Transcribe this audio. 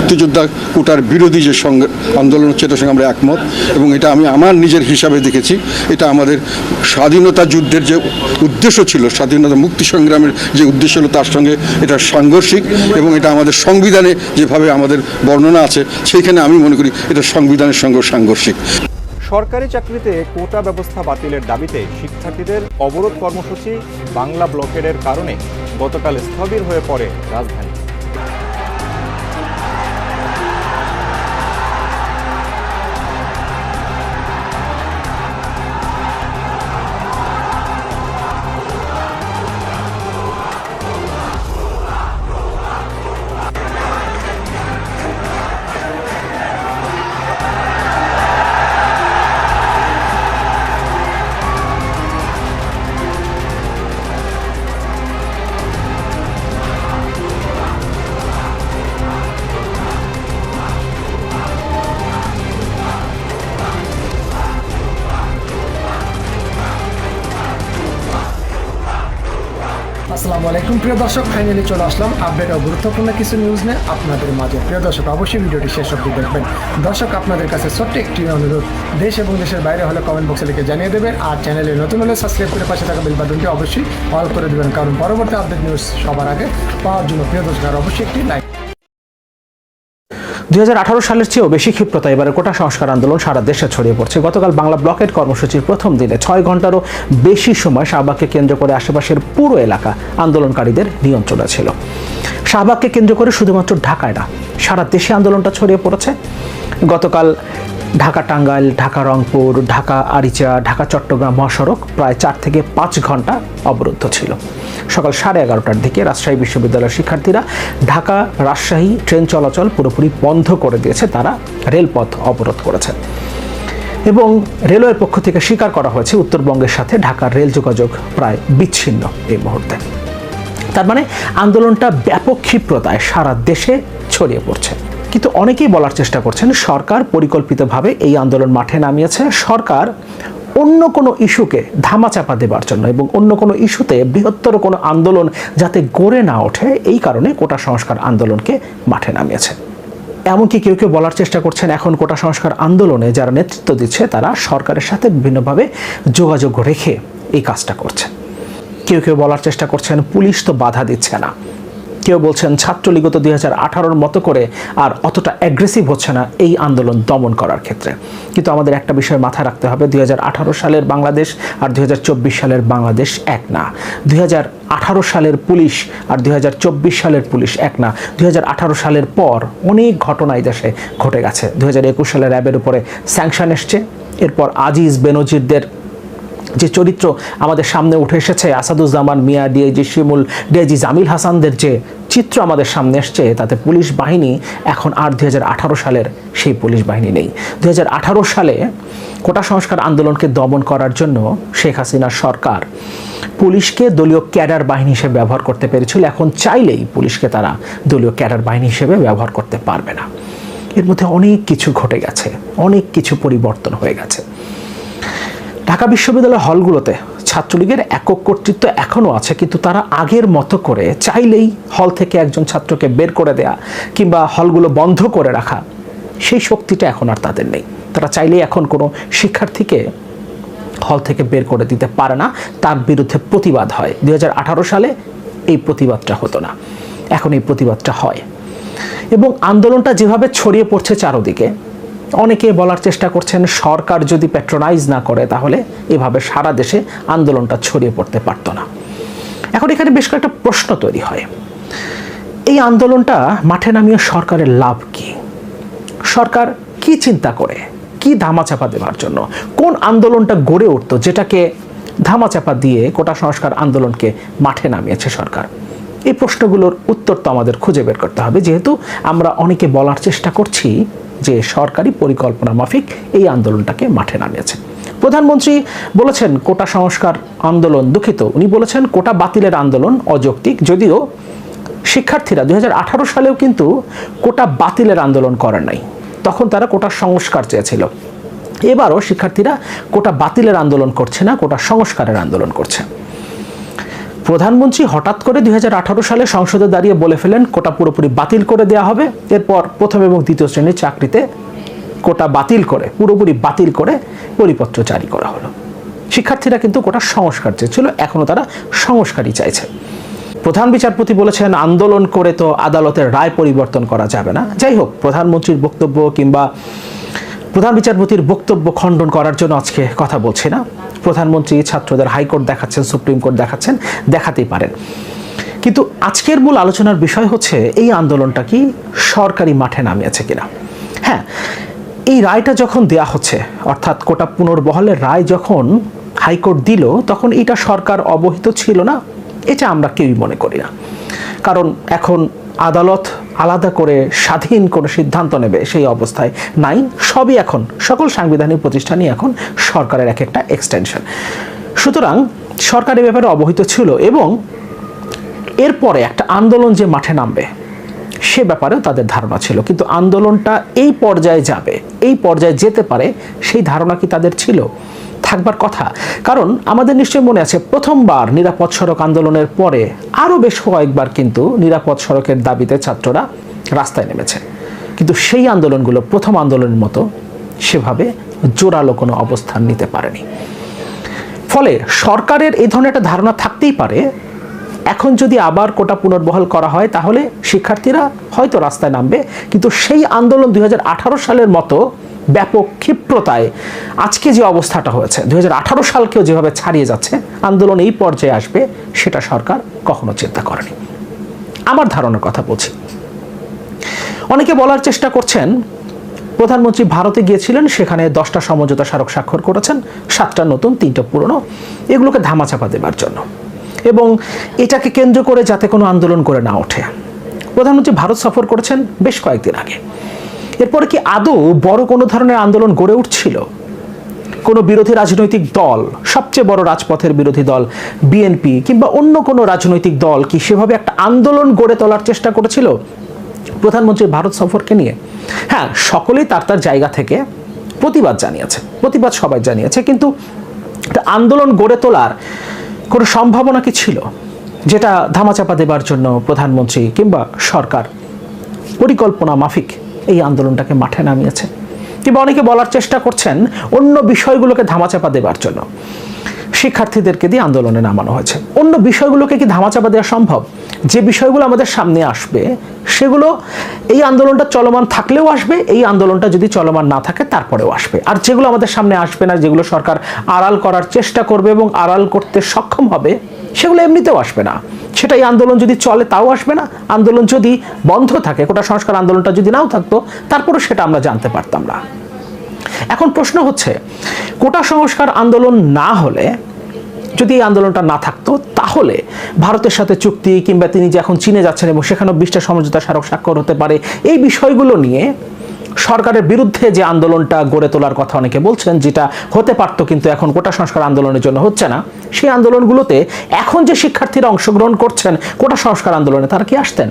মুক্তিযোদ্ধা কোটার বিরোধী যে আন্দোলন হচ্ছে এটার সঙ্গে আমরা একমত, এবং এটা আমি আমার নিজের হিসাবে দেখেছি এটা আমাদের স্বাধীনতা যুদ্ধের যে উদ্দেশ্য ছিল, স্বাধীনতা মুক্তি সংগ্রামের যে উদ্দেশ্য ছিল তার সঙ্গে এটা সাংঘর্ষিক, এবং এটা আমাদের সংবিধানে যেভাবে আমাদের বর্ণনা আছে সেইখানে আমি মনে করি এটা সংবিধানের সঙ্গে সাংঘর্ষিক। সরকারি চাকরিতে কোটা ব্যবস্থা বাতিলের দাবিতে শিক্ষার্থীদের অবরোধ কর্মসূচি বাংলা ব্লকেডের কারণে গতকাল স্থবির হয়ে পড়ে রাজধানী। আসসালামু আলাইকুম প্রিয় দর্শক, ফাইনালি চলে আসলাম আপডেট ও গুরুত্বপূর্ণ কিছু নিউজ নিয়ে আপনাদের মাঝে। প্রিয় দর্শক, অবশ্যই ভিডিওটি শেষ অবধি দেখবেন। দর্শক, আপনাদের কাছে ছোট্ট একটি অনুরোধ, দেশ এবং দেশের বাইরে হলে কমেন্ট বক্সে লিখে জানিয়ে দেবেন, আর চ্যানেলে নতুন হলে সাবস্ক্রাইব করে পাশে থাকা বেল বাটনটি অবশ্যই অল করে দেবেন, কারণ পরবর্তী আপডেট নিউজ সবার আগে পাওয়ার জন্য প্রিয় দর্শক আর অবশ্যই একটি লাইক। 2018 সালের চেয়েও বেশি ক্ষিপ্রতা এবারে কোটা সংস্কার আন্দোলন সারা দেশে ছড়িয়ে পড়ছে। গতকাল বাংলা ব্লকের কর্মসূচির প্রথম দিনে 6 ঘন্টারও বেশি সময় শাহবাগকে কেন্দ্র করে আশেপাশের পুরো এলাকা আন্দোলনকারীদের নিয়ন্ত্রণে ছিল। শাহবাগকে কেন্দ্র করে শুধুমাত্র ঢাকায় না, সারা দেশে আন্দোলনটা ছড়িয়ে পড়েছে। গতকাল ঢাকা টাঙ্গাইল, ঢাকা রংপুর, ঢাকা আরিচা, ঢাকা চট্টগ্রাম মহাসড়ক প্রায় 4 থেকে 5 ঘন্টা অবরুদ্ধ ছিল। সকাল 11:30টার দিকে রাজশাহী বিশ্ববিদ্যালয়ের শিক্ষার্থীরা ঢাকা রাজশাহী ট্রেন চলাচল পুরোপুরি বন্ধ করে দিয়েছে, তারা রেলপথ অবরোধ করেছে এবং রেলওয়ের পক্ষ থেকে স্বীকার করা হয়েছে উত্তরবঙ্গের সাথে ঢাকার রেল যোগাযোগ প্রায় বিচ্ছিন্ন এই মুহূর্তে। তার মানে আন্দোলনটা ব্যাপক ক্ষিপ্রতায় সারা দেশে ছড়িয়ে পড়ছে। কিন্তু অনেকেই বলার চেষ্টা করছেন সরকার পরিকল্পিতভাবে এই আন্দোলন মাঠে নামিয়েছে, সরকার অন্য কোনো ইস্যুকে ধামাচাপা দেবার জন্য এবং অন্য কোনো ইস্যুতে বৃহত্তর কোনো আন্দোলন যাতে গড়ে না ওঠে এই কারণে কোটা সংস্কার আন্দোলনকে মাঠে নামিয়েছে। এমনকি কেউ কেউ বলার চেষ্টা করছেন এখন কোটা সংস্কার আন্দোলনে যারা নেতৃত্ব দিচ্ছে তারা সরকারের সাথে বিভিন্নভাবে যোগাযোগ রেখে এই কাজটা করছে। কেউ কেউ বলার চেষ্টা করছেন পুলিশ তো বাধা দিচ্ছে না, কেউ বলছেন ছাত্রলীগ তো 2018-র মতো করে আর অতটা অ্যাগ্রেসিভ হচ্ছে না এই আন্দোলন দমন করার ক্ষেত্রে। কিন্তু আমাদের একটা বিষয় মাথায় রাখতে হবে, 2018 সালের বাংলাদেশ আর 2024 সালের বাংলাদেশ এক না। 2018 সালের পুলিশ আর 2024 সালের পুলিশ এক না। 2018 সালের পর অনেক ঘটনা এই দেশে ঘটে গেছে। 2021 সালে র্যাবের উপরে স্যাংশন এসছে, এরপর আজিজ বেনজিরদের যে চরিত্র আমাদের সামনে উঠে এসেছে, আসাদুজ্জামান মিয়া, ডিআইজি শিমুল, ডিআইজি জামিল হাসানদের যে চিত্র আমাদের সামনে এসছে, তাতে পুলিশ বাহিনী এখন আর 2018 সালের সেই পুলিশ বাহিনী নেই। 2018 সালে কোটা সংস্কার আন্দোলনকে দমন করার জন্য শেখ হাসিনার সরকার পুলিশকে দলীয় ক্যাডার বাহিনী হিসেবে ব্যবহার করতে পেরেছিল, এখন চাইলেই পুলিশকে তারা দলীয় ক্যাডার বাহিনী হিসেবে ব্যবহার করতে পারবে না। এর মধ্যে অনেক কিছু ঘটে গেছে, অনেক কিছু পরিবর্তন হয়ে গেছে। ঢাকা বিশ্ববিদ্যালয় হলগুলোতে ছাত্রলীগের একক কর্তৃত্ব এখনও আছে, কিন্তু তারা আগের মতো করে চাইলেই হল থেকে একজন ছাত্রকে বের করে দেয়া কিংবা হলগুলো বন্ধ করে রাখা সেই শক্তিটা এখন আর তাদের নেই। তারা চাইলেই এখন কোনো শিক্ষার্থীকে হল থেকে বের করে দিতে পারে না, তার বিরুদ্ধে প্রতিবাদ হয়। 2018 সালে এই প্রতিবাদটা হতো না, এখন এই প্রতিবাদটা হয়। এবং আন্দোলনটা যেভাবে ছড়িয়ে পড়ছে চারদিকে, অনেকে বলার চেষ্টা করছেন সরকার যদি প্যাট্রোনাইজ না করে তাহলে এভাবে সারা দেশে আন্দোলনটা ছড়িয়ে পড়তে পারতো না। এখন এখানে বেশ কয়েকটা প্রশ্ন তৈরি হয়, এই আন্দোলনটা মাঠে নামিয়ে সরকারের লাভ কি? সরকার কি চিন্তা করে, কি ধামাচাপা দেওয়ার জন্য কোন আন্দোলনটা গড়ে উঠতো যেটাকে ধামাচাপা দিয়ে কোটা সংস্কার আন্দোলনকে মাঠে নামিয়েছে সরকার? এই প্রশ্নগুলোর উত্তর তো আমাদের খুঁজে বের করতে হবে, যেহেতু আমরা অনেকে বলার চেষ্টা করছি যে সরকারি পরিকল্পনা মাফিক এই আন্দোলনটাকে মাঠে নামিয়েছে। প্রধানমন্ত্রী বলেছেন কোটা সংস্কার আন্দোলন, দুঃখিত, উনি বলেছেন কোটা বাতিলের আন্দোলন অযৌক্তিক। যদিও শিক্ষার্থীরা 2018 সালেও কিন্তু কোটা বাতিলের আন্দোলন করেন নাই, তখন তারা কোটা সংস্কার চেয়েছিল। এবারও শিক্ষার্থীরা কোটা বাতিলের আন্দোলন করছে না, কোটা সংস্কারের আন্দোলন করছে। প্রধানমন্ত্রী হঠাৎ করে 2018 সালে সংসদে দাঁড়িয়ে বলে ফেলেন কোটা পুরোপুরি বাতিল করে দেওয়া হবে। এরপর প্রথম এবং দ্বিতীয় শ্রেণীর চাকরিতে কোটা বাতিল করে, পুরোপুরি বাতিল করে পরিপত্র জারি করা হলো। শিক্ষার্থীরা কিন্তু কোটা সংস্কার চেয়েছিল, এখনো তারা সংস্কারই চাইছে। প্রধান বিচারপতি বলেছেন আন্দোলন করে তো আদালতের রায় পরিবর্তন করা যাবে না। যাই হোক, প্রধানমন্ত্রীর বক্তব্য কিংবা প্রধান বিচারপতির বক্তব্য খণ্ডন করার জন্য আজকে কথা বলছি না। প্রধানমন্ত্রী ছাত্রদের হাইকোর্ট দেখাচ্ছেন, সুপ্রিম কোর্ট দেখাচ্ছেন, দেখাতেই পারেন। কিন্তু আজকের মূল আলোচনার বিষয় হচ্ছে এই আন্দোলনটা কি সরকারি মাঠে নামিয়েছে কিনা। হ্যাঁ, এই রায়টা যখন দেয়া হচ্ছে, অর্থাৎ কোটা পুনর্বহালের রায় যখন হাইকোর্ট দিল, তখন এটা সরকার অবহিত ছিল না, এটা আমরা কেউই মনে করি না। কারণ এখন আদালত আলাদা করে স্বাধীন কোনো সিদ্ধান্ত নেবে সেই অবস্থায় নাই। সবই এখন, সকল সাংবিধানিক প্রতিষ্ঠানই এখন সরকারের এক একটা এক্সটেনশন। সুতরাং সরকার এ ব্যাপারে অবহিত ছিল এবং এরপরে একটা আন্দোলন যে মাঠে নামবে সে ব্যাপারেও তাদের ধারণা ছিল। কিন্তু আন্দোলনটা এই পর্যায়ে যাবে, এই পর্যায়ে যেতে পারে, সেই ধারণা কি তাদের ছিল? থাকবার কথা। কারণ আমাদের নিশ্চয়ই মনে আছে প্রথমবার নিরাপদ সড়ক আন্দোলনের পরে আরও বেশ কয়েকবার কিন্তু নিরাপদ সড়কের দাবিতে ছাত্ররা রাস্তায় নেমেছে। কিন্তু সেই আন্দোলনগুলো প্রথম আন্দোলনের মতো সেভাবে জোরালো কোনো অবস্থান নিতে পারেনি। ফলে সরকারের এই ধরনের একটা ধারণা থাকতেই পারে এখন যদি আবার কোটা পুনর্বহাল করা হয় তাহলে শিক্ষার্থীরা হয়তো রাস্তায় নামবে, কিন্তু সেই আন্দোলন 2018 সালের মতো ব্যাপক ক্ষিপ্রতায় আজকে যে অবস্থাটা হয়েছে, 2018 সালকেও যেভাবে ছাড়িয়ে যাচ্ছে, আন্দোলন এই পর্যায়ে আসবে সেটা সরকার কখনো চিন্তা করেনি। আমার ধারণার কথা বলছি। অনেকে বলার চেষ্টা করছেন প্রধানমন্ত্রী ভারতে গিয়েছিলেন, সেখানে 10টা সমঝোতা স্মারক স্বাক্ষর করেছেন, 7টা নতুন, 3টা পুরনো, এগুলোকে ধামাচাপা দেবার জন্য এবং এটাকে কেন্দ্র করে যাতে কোনো আন্দোলন করে না ওঠে। প্রধানমন্ত্রী ভারত সফর করেছেন বেশ কয়েকদিন আগে। এরপরে কি আদৌ বড় কোনো ধরনের আন্দোলন গড়ে উঠছিল? কোনো বিরোধী রাজনৈতিক দল, সবচেয়ে বড় রাজপথের বিরোধী দল বিএনপি কিংবা অন্য কোনো রাজনৈতিক দল কি সেভাবে একটা আন্দোলন গড়ে তোলার চেষ্টা করেছিল প্রধানমন্ত্রীর ভারত সফরকে নিয়ে? হ্যাঁ, সকলেই তার তার জায়গা থেকে প্রতিবাদ জানিয়েছে, প্রতিবাদ সবাই জানিয়েছে, কিন্তু একটা আন্দোলন গড়ে তোলার কোনো সম্ভাবনা কি ছিল যেটা ধামাচাপা দেবার জন্য প্রধানমন্ত্রী কিংবা সরকার পরিকল্পনা মাফিক এই আন্দোলনটাকে মাঠে নামিয়েছে? কিংবা অনেকে বলার চেষ্টা করছেন অন্য বিষয়গুলোকে ধামাচাপা দেবার জন্য শিক্ষার্থীদেরকে দিয়ে আন্দোলনে নামানো হয়েছে। অন্য বিষয়গুলোকে কি ধামাচাপা দেওয়া সম্ভব? যে বিষয়গুলো আমাদের সামনে আসবে সেগুলো এই আন্দোলনটা চলমান থাকলেও আসবে, এই আন্দোলনটা যদি চলমান না থাকে তারপরেও আসবে। আর যেগুলো আমাদের সামনে আসবে না, যেগুলো সরকার আড়াল করার চেষ্টা করবে এবং আড়াল করতে সক্ষম হবে, সেগুলো এমনিতেও আসবে না। সেটা এই আন্দোলন যদি চলে তাও আসবে না, আন্দোলন যদি বন্ধ থাকে, কোটা সংস্কার আন্দোলনটা যদি নাও থাকতো তারপরেও সেটা আমরা জানতে পারতাম না। এখন প্রশ্ন হচ্ছে, কোটা সংস্কার আন্দোলন না হলে, যদি এই আন্দোলনটা না থাকতো, তাহলে ভারতের সাথে চুক্তি কিংবা তিনি যে এখন চীনে যাচ্ছেন এবং সেখানেও 20টা সমঝোতা স্মারক স্বাক্ষর হতে পারে, এই বিষয়গুলো নিয়ে সরকারের বিরুদ্ধে যে আন্দোলনটা গড়ে তোলার কথা অনেকে বলছেন, যেটা হতে পারতো কিন্তু এখন কোটা সংস্কার আন্দোলনের জন্য হচ্ছে না, সেই আন্দোলনগুলোতে এখন যে শিক্ষার্থীরা অংশগ্রহণ করছেন কোটা সংস্কার আন্দোলনে, তারা কি আসতেন?